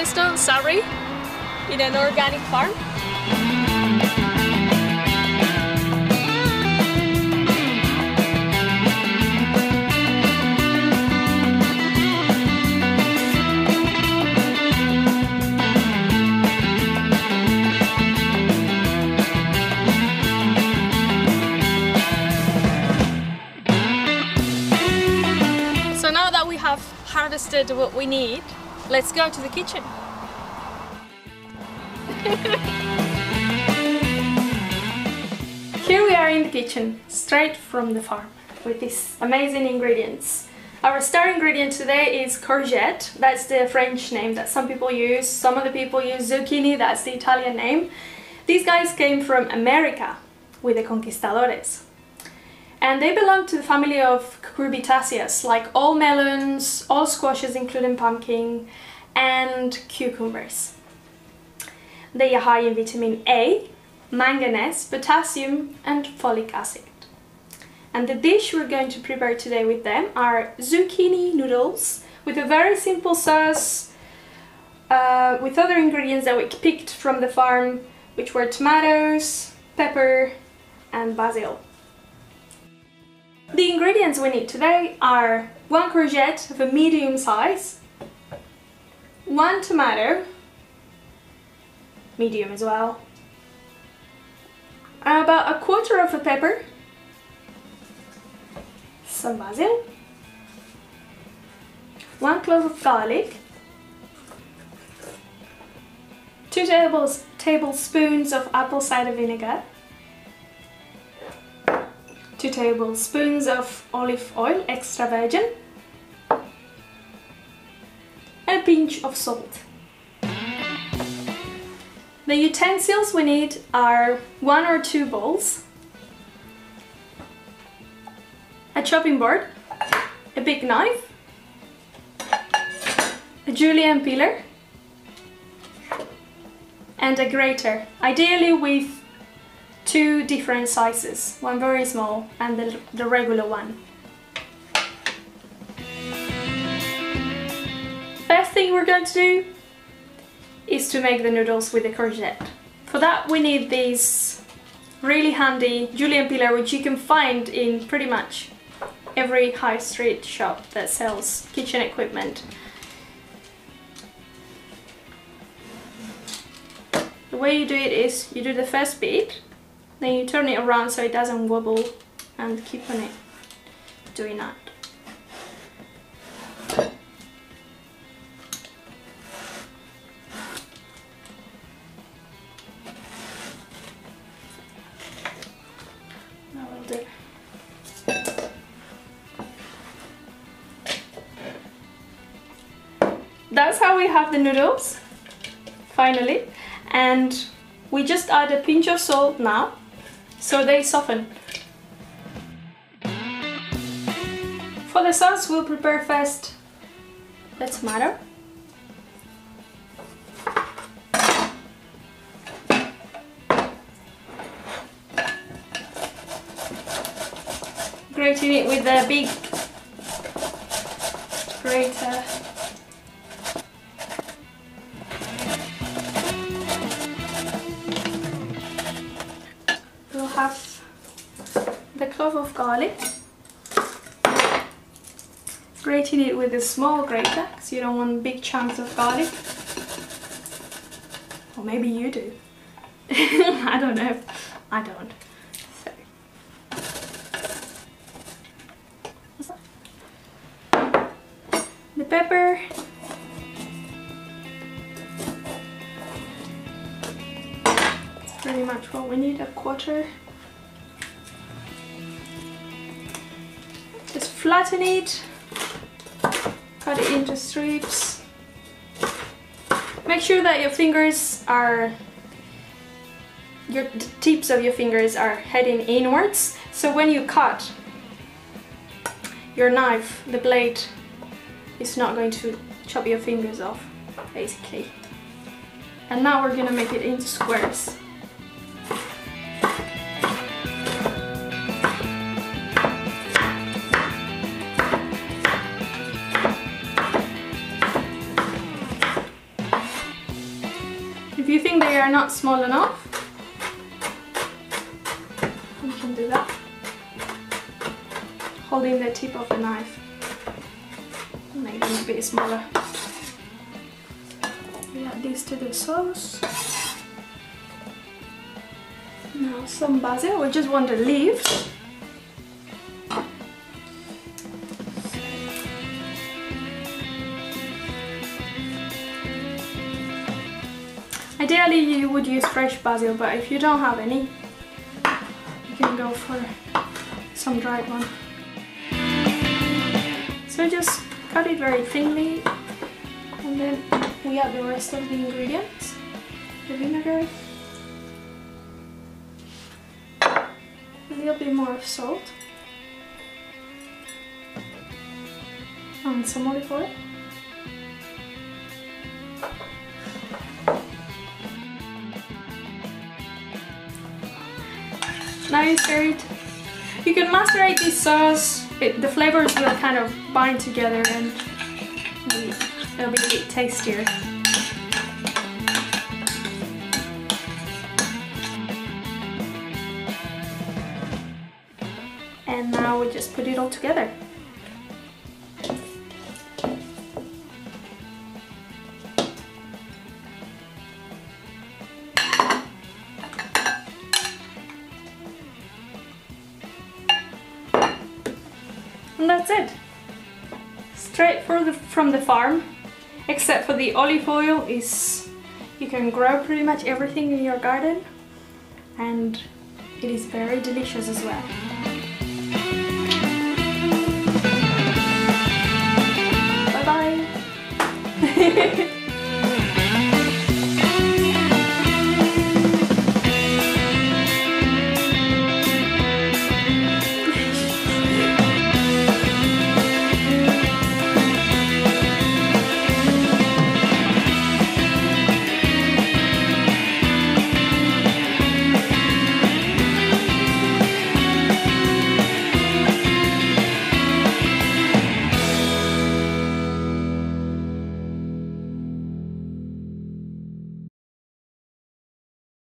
harvested, sorry, in an organic farm. Harvested what we need, let's go to the kitchen. Here we are in the kitchen, straight from the farm, with these amazing ingredients. Our star ingredient today is courgette. That's the French name that some people use. Some other people use zucchini, that's the Italian name. These guys came from America with the conquistadores. And they belong to the family of cucurbitaceae, like all melons, all squashes including pumpkin, and cucumbers. They are high in vitamin A, manganese, potassium, and folic acid. And the dish we're going to prepare today with them are zucchini noodles with a very simple sauce with other ingredients that we picked from the farm, which were tomatoes, pepper, and basil. The ingredients we need today are 1 courgette of a medium size, 1 tomato, medium as well, about 1/4 of a pepper, some basil, 1 clove of garlic, 2 tablespoons of apple cider vinegar, 2 tablespoons of olive oil, extra virgin, and a pinch of salt. The utensils we need are 1 or 2 bowls, a chopping board, a big knife, a julienne peeler, and a grater, ideally with 2 different sizes, one very small and the regular one. First thing we're going to do is to make the noodles with the courgette. For that we need this really handy julienne peeler, which you can find in pretty much every high street shop that sells kitchen equipment. The way you do it is you do the first bit, then you turn it around so it doesn't wobble, and keep on it doing that. That will do. That's how we have the noodles, finally, and we just add a pinch of salt now, so they soften. For the sauce, we'll prepare first the tomato. Grating it with a big grater. We'll have the clove of garlic, grating it with a small grater because you don't want big chunks of garlic. Or maybe you do. I don't know. I don't. So. The pepper. Pretty much what we need, 1/4. Just flatten it, cut it into strips. Make sure that your tips of your fingers are heading inwards, so when you cut, your knife, the blade, is not going to chop your fingers off, basically. And now we're gonna make it into squares. are not small enough, you can do that, holding the tip of the knife, make them a bit smaller. We add this to the sauce. Now some basil, we just want the leaves. Ideally you would use fresh basil, but if you don't have any, you can go for some dried one. So just cut it very thinly, and then we add the rest of the ingredients. The vinegar, a little bit more of salt, and some olive oil. Now you stir it. You can macerate this sauce. The flavors will kind of bind together and it'll be a bit tastier. And now we just put it all together. And that's it. Straight from the farm, except for the olive oil. You can grow pretty much everything in your garden, and it is very delicious as well. Bye bye.